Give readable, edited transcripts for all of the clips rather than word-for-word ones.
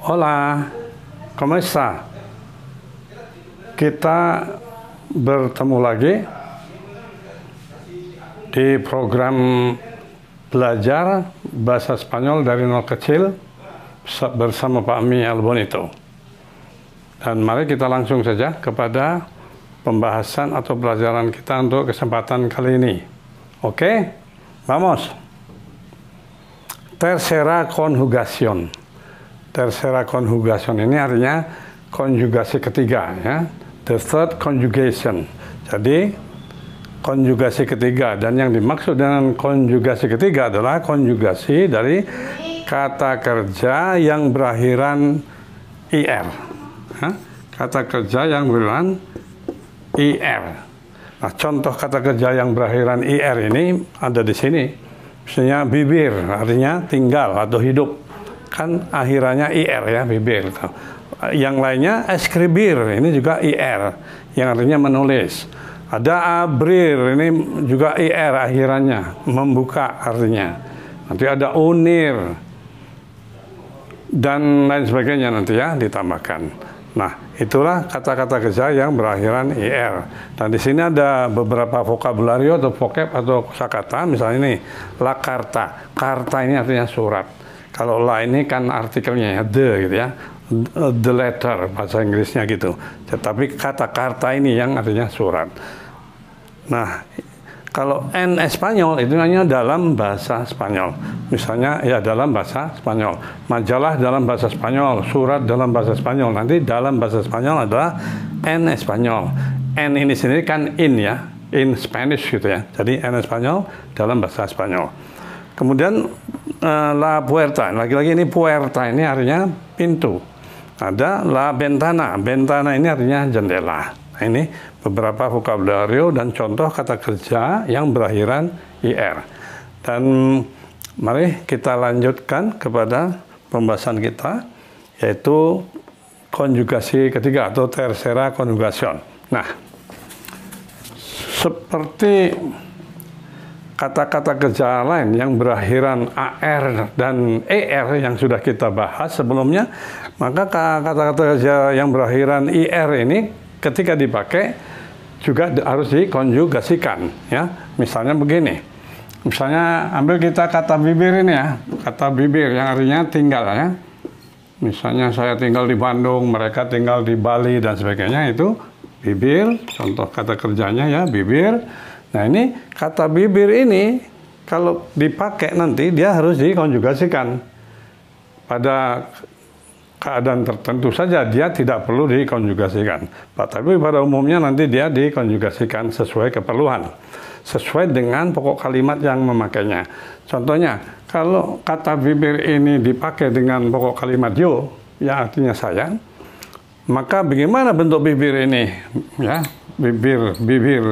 Hola, ¿cómo está? Kita bertemu lagi di program belajar bahasa Spanyol dari nol kecil bersama Pak Mi Albonito. Dan mari kita langsung saja kepada pembahasan atau pelajaran kita untuk kesempatan kali ini. Oke, vamos. Tercera conjugación. Tercera conjugación ini artinya konjugasi ketiga, ya. The third conjugation. Jadi konjugasi ketiga, dan yang dimaksud dengan konjugasi ketiga adalah konjugasi dari kata kerja yang berakhiran IR. Kata kerja yang berakhiran IR. Nah, contoh kata kerja yang berakhiran IR ini ada di sini. Misalnya bibir, artinya tinggal atau hidup. Kan akhirannya IR, ya, bibir. Yang lainnya escribir, ini juga IR, yang artinya menulis. Ada abrir, ini juga IR akhirannya, membuka artinya. Nanti ada unir, dan lain sebagainya nanti, ya, ditambahkan. Nah, itulah kata-kata kerja yang berakhiran IR. Dan di sini ada beberapa vokabulario atau vocab atau kosakata, misalnya ini, la carta. Carta ini artinya surat. Kalau la ini kan artikelnya, ya, the gitu, ya. The letter, bahasa Inggrisnya gitu. Tetapi kata carta ini yang artinya surat. Nah, kalau en Espanyol itu hanya dalam bahasa Spanyol. Misalnya, ya, dalam bahasa Spanyol. Majalah dalam bahasa Spanyol, surat dalam bahasa Spanyol. Nanti dalam bahasa Spanyol adalah en Espanyol. En ini sendiri kan in, ya, in Spanish gitu, ya. Jadi en Espanyol dalam bahasa Spanyol. Kemudian la puerta, lagi-lagi ini puerta ini artinya pintu. Ada la ventana, ventana ini artinya jendela. Nah, ini beberapa vokabulario dan contoh kata kerja yang berakhiran IR. Dan mari kita lanjutkan kepada pembahasan kita, yaitu konjugasi ketiga atau tercera conjugación. Nah, seperti kata-kata kerja lain yang berakhiran AR dan ER yang sudah kita bahas sebelumnya, maka kata-kata kerja yang berakhiran IR ini ketika dipakai juga harus dikonjugasikan, ya. Misalnya begini, misalnya ambil kita kata bibir ini, ya, kata bibir yang artinya tinggal, ya. Misalnya saya tinggal di Bandung, mereka tinggal di Bali dan sebagainya, itu bibir, contoh kata kerjanya, ya, bibir. Nah, ini kata bibir ini kalau dipakai nanti dia harus dikonjugasikan. Pada keadaan tertentu saja dia tidak perlu dikonjugasikan. Tapi pada umumnya nanti dia dikonjugasikan sesuai keperluan. Sesuai dengan pokok kalimat yang memakainya. Contohnya, kalau kata bibir ini dipakai dengan pokok kalimat yo, yang artinya saya, maka bagaimana bentuk bibir ini? Ya, bibir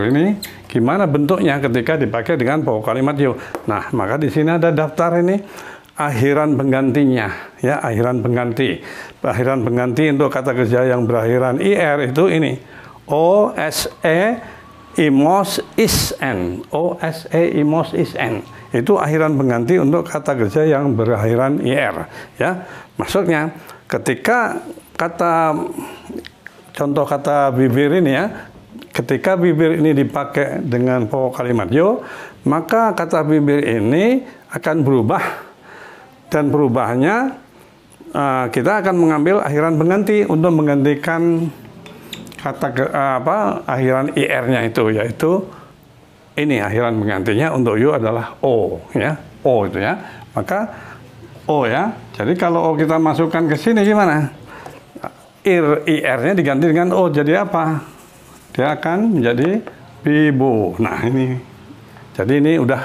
ini gimana bentuknya ketika dipakai dengan pokok kalimat yo. Nah, maka di sini ada daftar ini akhiran penggantinya, ya, akhiran pengganti. Akhiran pengganti untuk kata kerja yang berakhiran IR itu ini. OSE imos is n. OSE imos is n. Itu akhiran pengganti untuk kata kerja yang berakhiran IR, ya. Maksudnya ketika contoh kata bibir ini, ya, ketika bibir ini dipakai dengan pokok kalimat yo, maka kata bibir ini akan berubah, dan perubahannya kita akan mengambil akhiran pengganti untuk menggantikan akhiran IR-nya itu, yaitu ini akhiran penggantinya untuk yo adalah O, ya, O itu, ya. Maka O, ya. Jadi kalau O kita masukkan ke sini gimana? IR-nya diganti dengan O, jadi apa? Dia akan menjadi bibo. Nah, ini. Jadi ini udah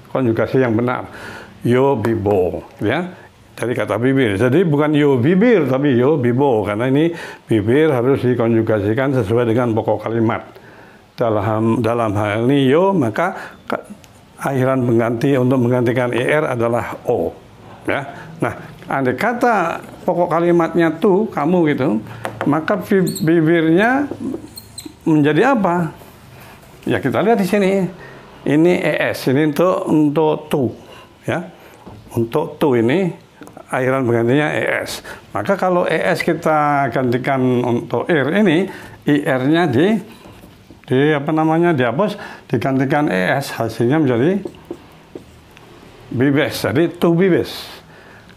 konjugasi yang benar. Yo bibo, ya. Dari kata bibir. Jadi bukan yo bibir, tapi yo bibo. Karena ini bibir harus dikonjugasikan sesuai dengan pokok kalimat. Dalam hal ini yo, maka akhiran pengganti untuk menggantikan IR adalah O, ya. Nah, andai kata pokok kalimatnya tuh, kamu gitu, maka bibirnya menjadi apa? Ya, kita lihat di sini. Ini ES, ini untuk tu, ya. Untuk tu ini akhiran penggantinya ES. Maka kalau ES kita gantikan untuk IR ini, IR-nya di apa namanya, dihapus, digantikan ES, hasilnya menjadi be best. Jadi to be best.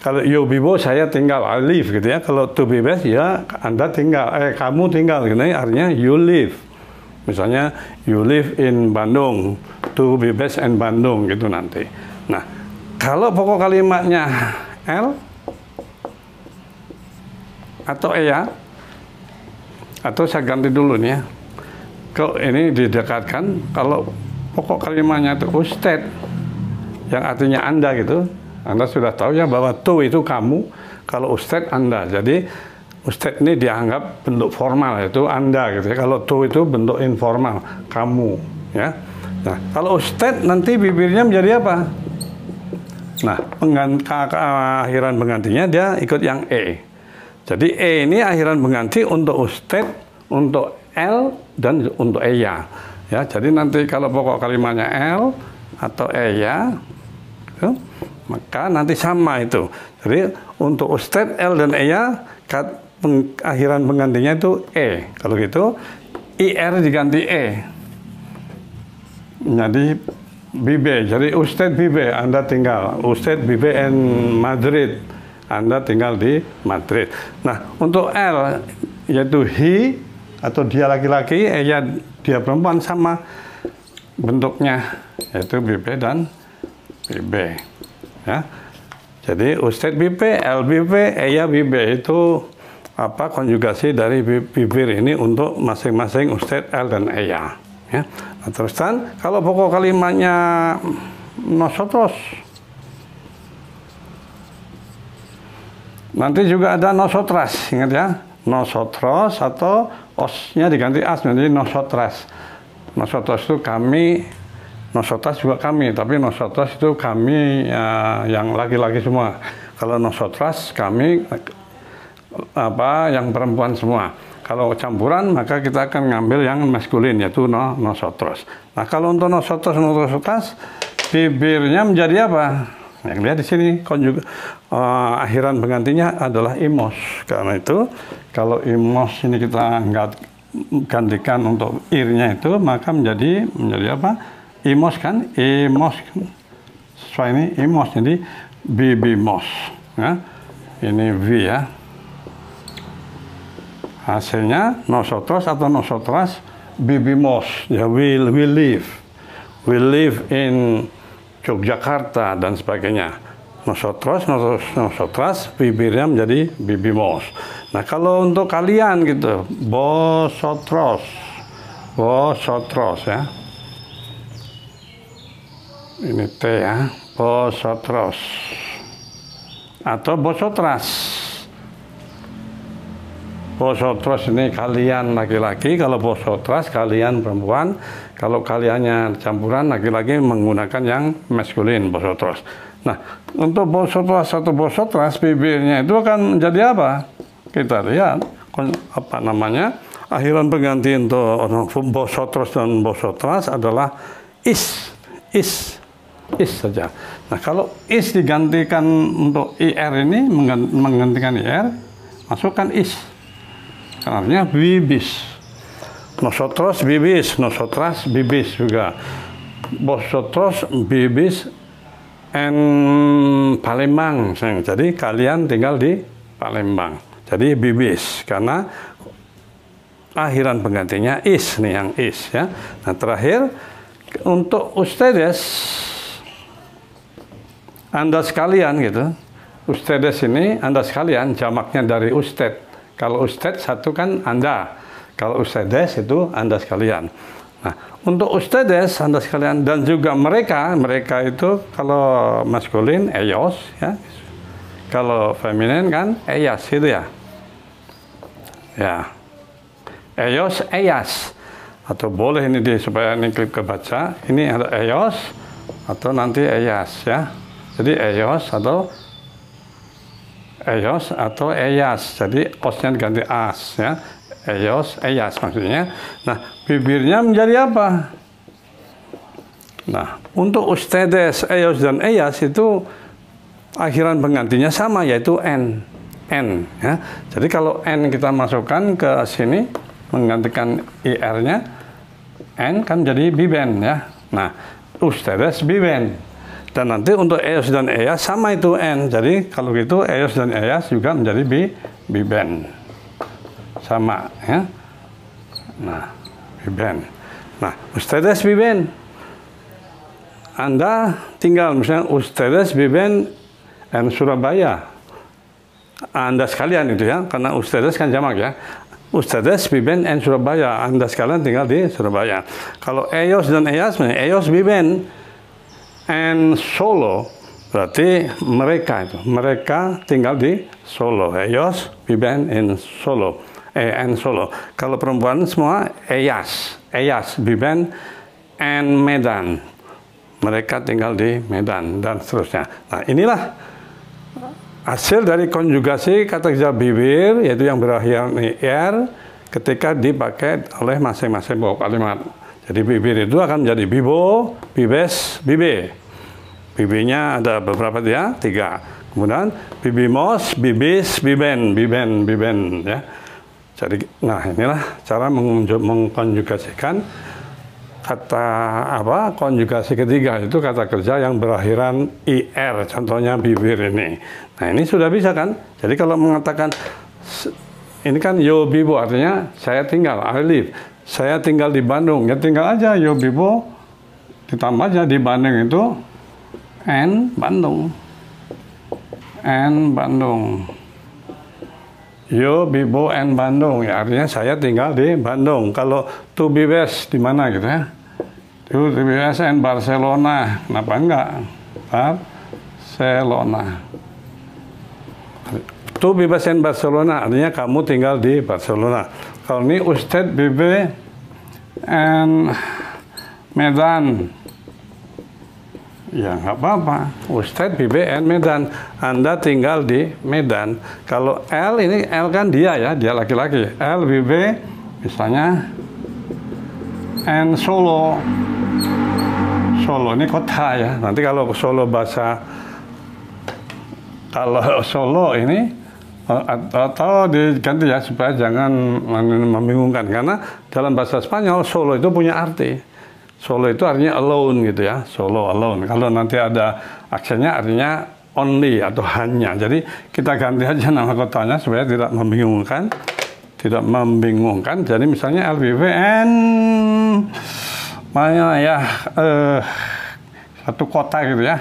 Kalau you be best, saya tinggal, I live gitu ya. Kalau to be best, ya Anda tinggal, kamu tinggal gitu ya. Artinya you live. Misalnya you live in Bandung, to be best in Bandung gitu nanti. Nah, kalau pokok kalimatnya L atau EA, atau saya ganti dulu nih ya. Kalau ini didekatkan, kalau pokok kalimatnya itu Ustadz, yang artinya Anda gitu, Anda sudah tahu ya bahwa to itu kamu, kalau Ustadz Anda. Jadi Ustadz ini dianggap bentuk formal, yaitu Anda gitu ya. Kalau to itu bentuk informal, kamu ya. Nah, kalau Ustadz nanti bibirnya menjadi apa? Nah, akhiran penggantinya dia ikut yang E. Jadi E ini akhiran pengganti untuk Ustadz, untuk L, dan untuk EYA. Ya, jadi nanti kalau pokok kalimatnya L atau EYA, ya, maka nanti sama itu. Jadi untuk Ustadz, L, dan EYA, akhiran penggantinya itu E. Kalau gitu, IR diganti E. Jadi Bibe, jadi Ustadz Bibe, Anda tinggal. Ustadz Bibe in Madrid, Anda tinggal di Madrid. Nah, untuk L, yaitu he, atau dia laki-laki, ya dia perempuan, sama bentuknya, yaitu Bibe dan Bibe. Ya. Jadi Ustadz Bibe, L Bibe, Eya Bibe, itu apa konjugasi dari bibir ini untuk masing-masing Ustadz, L, dan Eya. Ya. Nah, teruskan kalau pokok kalimatnya nosotros, nanti juga ada nosotras, ingat ya, nosotros atau osnya diganti as menjadi nosotras. Nosotros itu kami, nosotras juga kami, tapi nosotras itu kami yang laki-laki semua. Kalau nosotras kami apa yang perempuan semua. Kalau campuran, maka kita akan ngambil yang maskulin, yaitu nosotros. Nah, kalau untuk nosotros, nosotras, bibirnya menjadi apa? Yang lihat di sini, akhiran penggantinya adalah imos. Karena itu, kalau imos ini kita gantikan untuk irnya itu, maka menjadi apa? Imos kan? Imos. Sesuai ini, imos. Jadi, bibimos. Ya. Ini V ya. Hasilnya nosotros atau nosotras bibimos, ya we live in Yogyakarta dan sebagainya. Nosotros nosotras, bibirnya menjadi bibimos. Nah, kalau untuk kalian gitu, vosotros ya, ini T ya, vosotros atau vosotras. Vosotros ini kalian laki-laki, kalau vosotras kalian perempuan, kalau kaliannya campuran laki-laki menggunakan yang maskulin, vosotros. Nah, untuk vosotras atau vosotras, bibirnya itu akan menjadi apa? Kita lihat, apa namanya, akhiran pengganti untuk vosotros dan vosotras adalah is saja. Nah, kalau is digantikan untuk IR ini, menggantikan IR, masukkan is. Artinya bibis. Nosotros bibis, nosotras bibis juga. Vosotros bibis en Palembang. Jadi kalian tinggal di Palembang. Jadi bibis karena akhiran penggantinya is nih, yang is ya. Nah, terakhir untuk ustedes, Anda sekalian gitu. Ustedes ini Anda sekalian, jamaknya dari usted. Kalau Ustadz satu kan Anda, kalau Ustades itu Anda sekalian. Nah, untuk Ustades Anda sekalian dan juga mereka itu kalau maskulin ellos ya, kalau feminin kan ellas gitu ya. Ya, ellos, ellas, atau boleh ini supaya ini kebaca, ini ada ellos atau nanti ellas ya. Jadi ellos atau ellas, jadi osnya diganti as ya, ellos, ellas maksudnya. Nah, bibirnya menjadi apa? Nah, untuk ustedes, ellos, dan ellas itu akhiran penggantinya sama, yaitu N. N, ya. Jadi kalau N kita masukkan ke sini, menggantikan IR-nya, N kan jadi Biben, ya. Nah, Ustedes Biben. Dan nanti untuk Ellos dan Ellas sama itu N. Jadi kalau gitu Ellos dan Ellas juga menjadi Biben. Sama, ya. Nah, Biben. Nah, Ustedes Biben. Anda tinggal misalnya Ustedes Biben en Surabaya. Anda sekalian itu, ya, karena Ustedes kan jamak, ya. Ustedes Biben en Surabaya. Anda sekalian tinggal di Surabaya. Kalau Ellos dan Ellas, Ellos Biben en Solo, berarti mereka tinggal di Solo. Ellos Biben en Solo. En Solo. Kalau perempuan semua Ellas Biben en Medan. Mereka tinggal di Medan dan seterusnya. Nah, inilah hasil dari konjugasi kata kerja bibir, yaitu yang berakhir IR, ketika dipakai oleh masing-masing pokok kalimat. Jadi bibir itu akan menjadi bibo, bibes, bibe. Bibinya ada beberapa, dia 3. Kemudian bibimos, bibis, biben, ya. Jadi, nah inilah cara mengkonjugasikan kata konjugasi ketiga, itu kata kerja yang berakhiran IR, contohnya bibir ini. Nah, ini sudah bisa kan? Jadi kalau mengatakan ini kan yo bibo, artinya saya tinggal, I live. Saya tinggal di Bandung, ya tinggal aja yo bibo, ditambah aja di Bandung itu N Bandung. Yo bibo N Bandung, ya artinya saya tinggal di Bandung. Kalau tu bibes di mana gitu, ya? Tu bibes N Barcelona, kenapa enggak? Barcelona. Tu bibes N Barcelona, artinya kamu tinggal di Barcelona. Kalau ini Usted bibe N Medan, ya nggak apa-apa. Usted bibe en Medan. Anda tinggal di Medan. Kalau L, ini L kan dia, ya, dia laki-laki. L bibe misalnya en Solo. Solo ini kota, ya. Nanti kalau Solo Solo ini atau diganti, ya, supaya jangan membingungkan, karena dalam bahasa Spanyol Solo itu punya arti. Solo itu artinya alone gitu, ya. Solo alone. Kalau nanti ada aksennya artinya only atau hanya. Jadi kita ganti aja nama kotanya supaya tidak membingungkan. Jadi misalnya LBVN mana, ya, satu kota gitu, ya.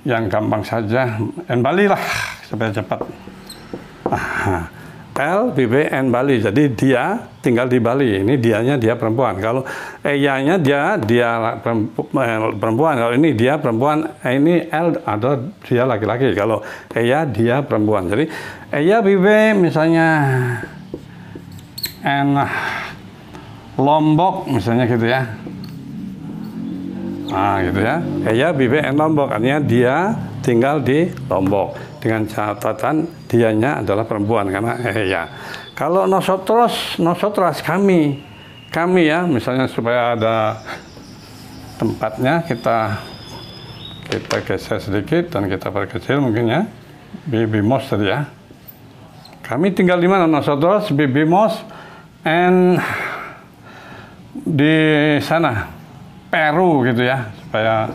Yang gampang saja N Bali lah supaya cepat. L, BB, N Bali. Jadi dia tinggal di Bali. Ini dianya, dia perempuan. Kalau Eya-nya dia perempuan. Kalau ini dia perempuan, ini L atau dia laki-laki. Kalau Eya, dia perempuan. Jadi Eya, BB misalnya N Lombok misalnya gitu, ya. Nah, gitu, ya. Eya, BB, N Lombok. Artinya dia tinggal di Lombok. Dengan catatan dianya adalah perempuan, karena ya. Kalau nosotras kami, ya, misalnya supaya ada tempatnya kita geser sedikit dan kita perkecil mungkin, ya. Bibimos tadi, ya. Kami tinggal di mana? Nosotros bibimos and di sana Peru gitu, ya, supaya,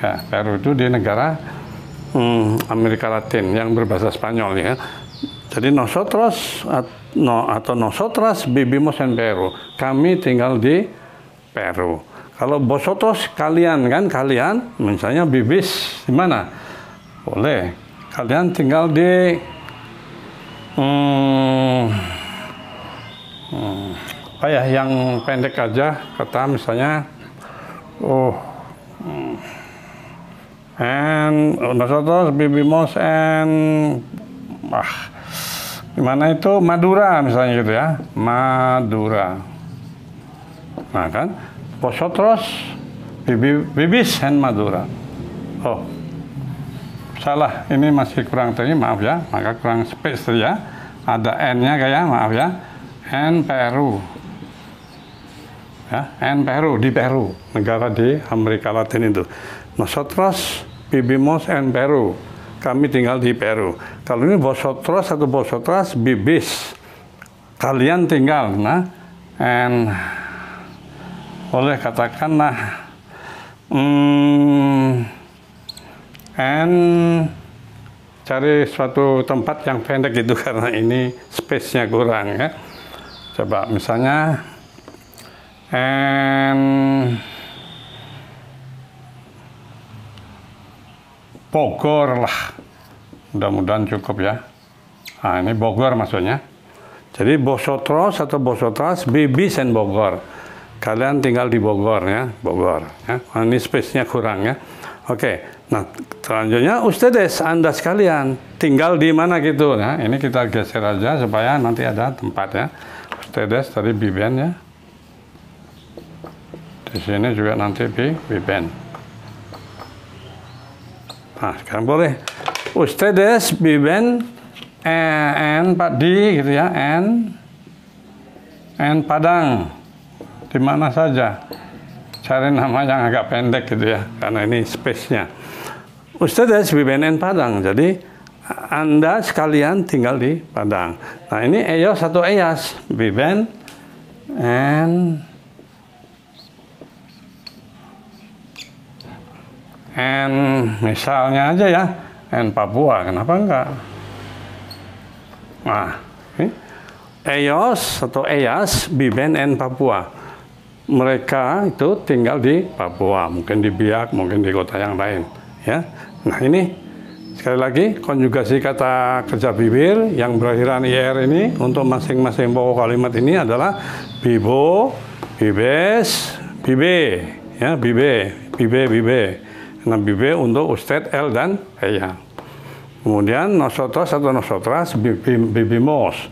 ya, Peru itu di negara Amerika Latin yang berbahasa Spanyol, ya. Jadi nosotros atau nosotras vivimos en Peru. Kami tinggal di Peru. Kalau vosotros, kalian, kan, kalian misalnya vivís di mana? Boleh. Kalian tinggal di apa ya, yang pendek aja kata misalnya and nosotros vivimos en di mana itu, Madura misalnya gitu, ya, Madura. Nah kan, vosotros vivís en Madura. Oh, salah, ini masih kurang tadi, maaf, ya, maka kurang space tadi, ya. Ada N-nya kayak, maaf, ya, en Peru. Ya, en Peru, di Peru, negara di Amerika Latin itu. Nosotros vivimos en Peru. Kami tinggal di Peru. Kalau ini vosotros atau vosotras vivís. Kalian tinggal. Nah, and boleh katakanlah and cari suatu tempat yang pendek itu karena ini space-nya kurang ya. Coba misalnya and Bogor lah, mudah-mudahan cukup ya. Nah ini Bogor maksudnya. Jadi vosotros atau vosotras vivís en Bogor. Kalian tinggal di Bogor ya, Bogor. Ya. Nah, ini space-nya kurang ya. Oke, nah selanjutnya ustedes, Anda sekalian tinggal di mana gitu. Nah ini kita geser aja supaya nanti ada tempat ya. Ustedes tadi viven ya. Di sini juga nanti viven. Nah, sekarang boleh. Ustedes viven en di gitu ya, en Padang. Di mana saja. Cari nama yang agak pendek gitu ya, karena ini space-nya. Ustedes viven en Padang. Jadi Anda sekalian tinggal di Padang. Nah, ini ellos atau ellas viven en misalnya aja ya, en Papua, kenapa enggak? Nah, ellos atau ellas viven en Papua. Mereka itu tinggal di Papua, mungkin di Biak, mungkin di kota yang lain, ya. Nah ini sekali lagi konjugasi kata kerja bibir yang berakhiran ir ini untuk masing-masing pokok kalimat ini adalah bibo, bibes, bibe, ya bibe. Nah, bibe untuk usted, el, dan ella. Kemudian nosotros atau nosotras vivimos.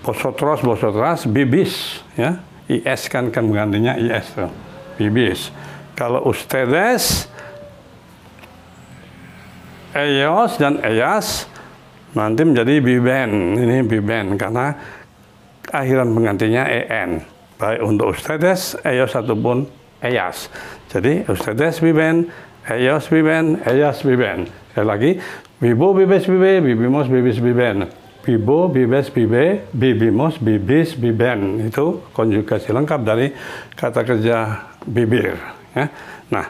Vosotros, vosotras vivís. Ya, is kan menggantinya is tuh. Vivís. Kalau ustedes, ellos dan ellas nanti menjadi viven. Ini viven karena akhiran penggantinya en. Baik untuk ustedes, ellos ataupun ellas. Jadi ustedes viven, ellos viven, ellas viven. Sekali lagi, vivo, vives, vive, vivimos, vivis, viven. Vivo, vives, vive, vivimos, vivis, viven. Itu konjugasi lengkap dari kata kerja bibir. Ya. Nah,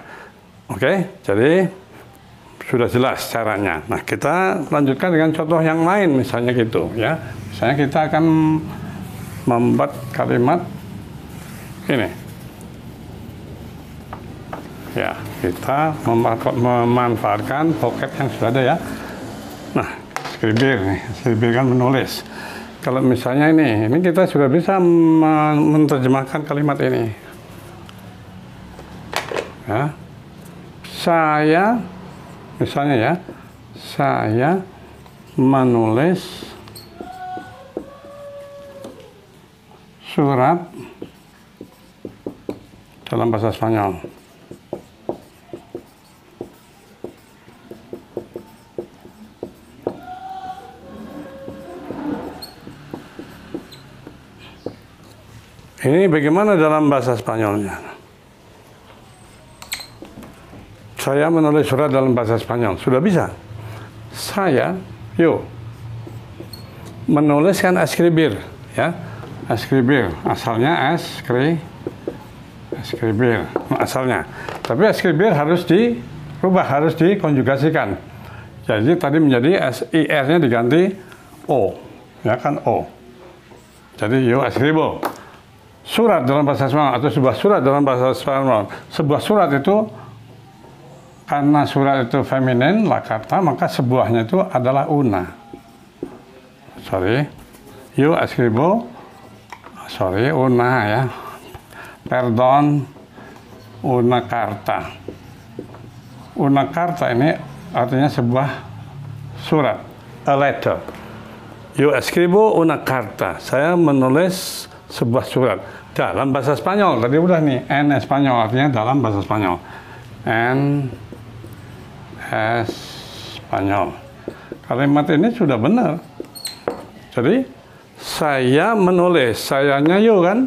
oke, jadi sudah jelas caranya. Nah, kita lanjutkan dengan contoh yang lain, misalnya gitu. Ya, misalnya kita akan membuat kalimat ini. Ya, kita memanfaatkan vocab yang sudah ada ya. Nah, skribir kan menulis. Kalau misalnya ini kita sudah bisa menerjemahkan kalimat ini. Ya, saya, misalnya ya, saya menulis surat dalam bahasa Spanyol. Ini bagaimana dalam bahasa Spanyolnya? Saya menulis surat dalam bahasa Spanyol. Sudah bisa? Saya, yuk, menuliskan escribir, ya. Escribir, asalnya escribir, asalnya. Tapi escribir harus dirubah, harus dikonjugasikan. Jadi tadi menjadi ir-nya diganti o, ya kan o. Jadi yo escribo. Surat dalam bahasa Spanyol atau sebuah surat dalam bahasa Spanyol. Sebuah surat itu karena surat itu feminin, la carta, maka sebuahnya itu adalah una. Yo escribo. Una ya. Perdón, una carta. Una carta ini artinya sebuah surat, a letter. Yo escribo una carta. Saya menulis sebuah surat dalam bahasa Spanyol. Tadi udah nih, en Spanyol artinya dalam bahasa Spanyol. En Spanyol. Kalimat ini sudah benar. Jadi saya menulis, sayanya yo kan,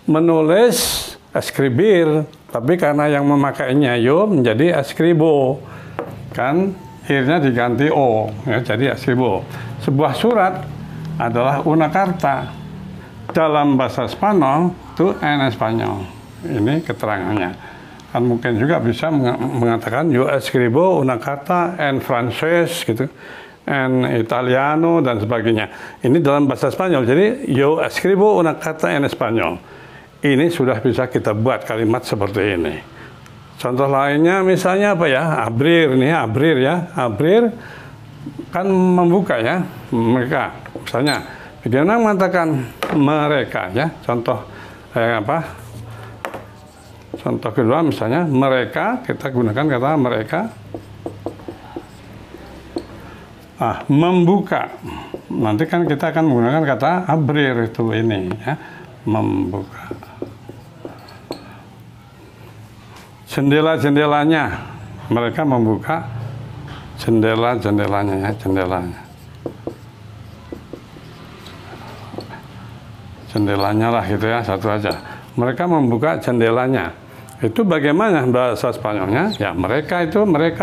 menulis eskribir, tapi karena yang memakainya yo menjadi eskribo, kan akhirnya diganti o, ya, jadi eskribo. Sebuah surat adalah una carta, dalam bahasa Spanyol itu en Espanyol. Ini keterangannya. Kan mungkin juga bisa mengatakan yo escribo una carta en francés gitu, en italiano dan sebagainya. Ini dalam bahasa Spanyol. Jadi yo escribo una carta en Espanyol. Ini sudah bisa kita buat kalimat seperti ini. Contoh lainnya misalnya apa ya? Abrir nih, abrir ya. Abrir kan membuka ya, mereka. Misalnya bagaimana mengatakan mereka ya? Contoh apa? Contoh kedua misalnya mereka, kita gunakan kata mereka. Membuka. Nanti kan kita akan menggunakan kata abrir itu ini ya, membuka. Jendela-jendelanya, mereka membuka jendela-jendelanya ya, jendelanya. Jendelanya lah gitu ya, satu aja. Mereka membuka jendelanya. Itu bagaimana bahasa Spanyolnya? Ya, mereka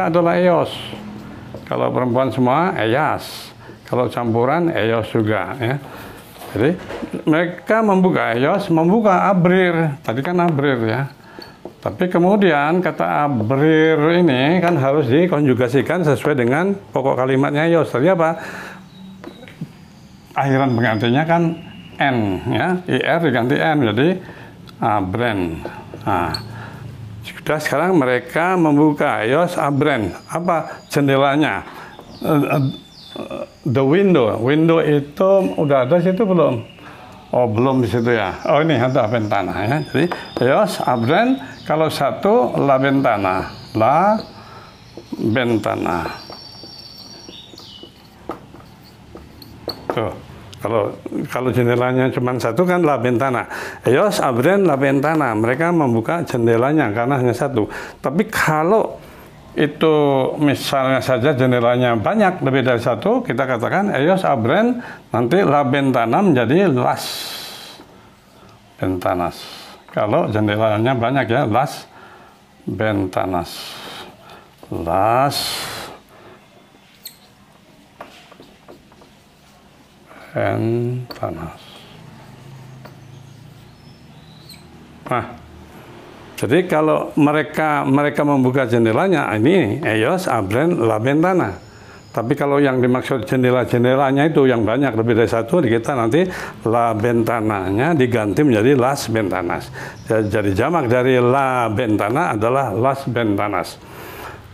adalah ellos. Kalau perempuan semua, ellas. Kalau campuran, ellos juga. Ya. Jadi, mereka membuka, ellos membuka, abrir. Tadi kan abrir ya. Tapi kemudian kata abrir ini kan harus dikonjugasikan sesuai dengan pokok kalimatnya ellos. Tadi apa? Akhiran penggantinya kan n, ya. Ir diganti n, jadi abren. Nah, sudah sekarang mereka membuka, ellos abren. Apa jendelanya? The window. Window itu udah ada situ belum? Oh, belum di situ ya. Oh, ini ada ventana ya. Jadi ellos abren, kalau satu la ventana. La ventana. Tuh. Kalau jendelanya cuma satu kan la ventana. Ellos abren la ventana. Mereka membuka jendelanya karena hanya satu. Tapi kalau itu misalnya saja jendelanya banyak, lebih dari satu, kita katakan ellos abren, nanti la ventana menjadi las ventanas. Kalau jendelanya banyak ya, las ventanas. Las ventanas. Nah, jadi kalau mereka membuka jendelanya, ini ellos abren la ventana. Tapi kalau yang dimaksud jendela-jendelanya itu yang banyak, lebih dari satu, kita nanti la ventananya diganti menjadi las ventanas. Jadi jamak dari la ventana adalah las ventanas.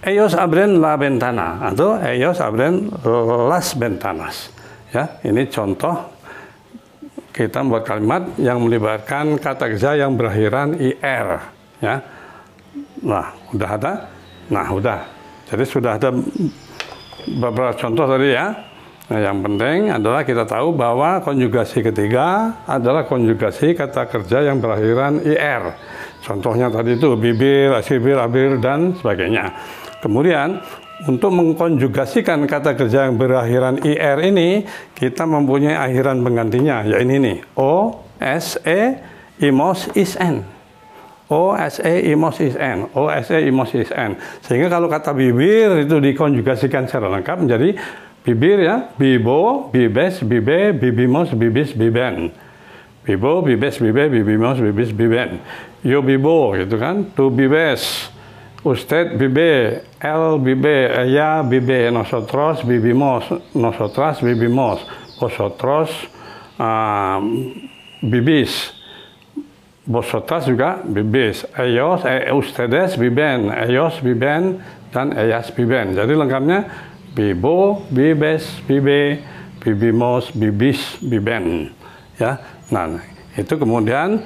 Ellos abren la ventana atau ellos abren las ventanas. Ya, ini contoh kita membuat kalimat yang melibatkan kata kerja yang berakhiran ir, ya. Nah, udah ada. Nah, udah. Jadi sudah ada beberapa contoh tadi ya. Nah, yang penting adalah kita tahu bahwa konjugasi ketiga adalah konjugasi kata kerja yang berakhiran ir. Contohnya tadi itu bibir, asibir, abir dan sebagainya. Kemudian untuk mengkonjugasikan kata kerja yang berakhiran ir ini, kita mempunyai akhiran penggantinya, ya ini nih, o, s, e, imos, is, n. O, s, e, imos, is, n. O, s, e, imos, is, n. Sehingga kalau kata bibir itu dikonjugasikan secara lengkap menjadi bibir ya, bibo, bibes, bibe, bibimos, bibis, biben. Bibo, bibes, bibe, bibimos, bibis, biben. Yo bibo, gitu kan, tu bibes. Usted vive, él vive, ella vive, nosotros vivimos, nosotras vivimos, vosotros vivís, vosotras juga vivís, ellos, ustedes viven, ellos viven, dan ellas viven. Jadi lengkapnya vivo, vives, vive, vivimos, vivís, viven. Ya, nah itu kemudian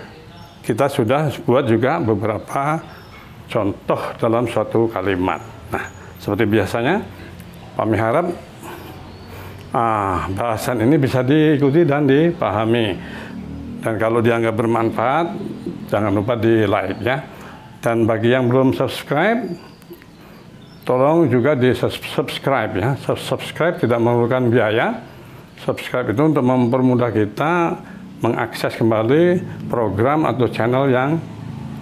kita sudah buat juga beberapa contoh dalam suatu kalimat. Nah, seperti biasanya, kami harap bahasan ini bisa diikuti dan dipahami. Dan kalau dianggap bermanfaat, jangan lupa di like ya. Dan bagi yang belum subscribe, tolong juga di subscribe ya. Subscribe tidak memerlukan biaya. Subscribe itu untuk mempermudah kita mengakses kembali program atau channel yang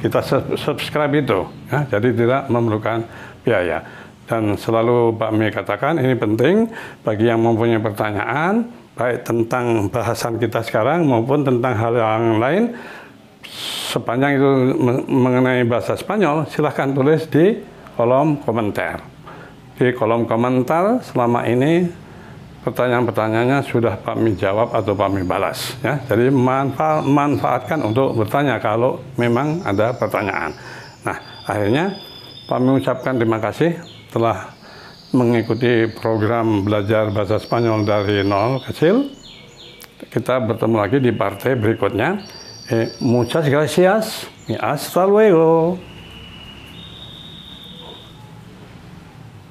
kita subscribe itu, ya, jadi tidak memerlukan biaya. Dan selalu Pak Mi katakan ini penting bagi yang mempunyai pertanyaan, baik tentang bahasan kita sekarang maupun tentang hal yang lain, sepanjang itu mengenai bahasa Spanyol, silahkan tulis di kolom komentar. Di kolom komentar selama ini pertanyaan-pertanyaannya sudah Pak Mi jawab atau Pak Mi balas, ya. Jadi manfaatkan untuk bertanya kalau memang ada pertanyaan. Nah, akhirnya Pak Mi ucapkan terima kasih telah mengikuti program belajar bahasa Spanyol dari nol kecil. Kita bertemu lagi di partai berikutnya. Muchas gracias y hasta luego.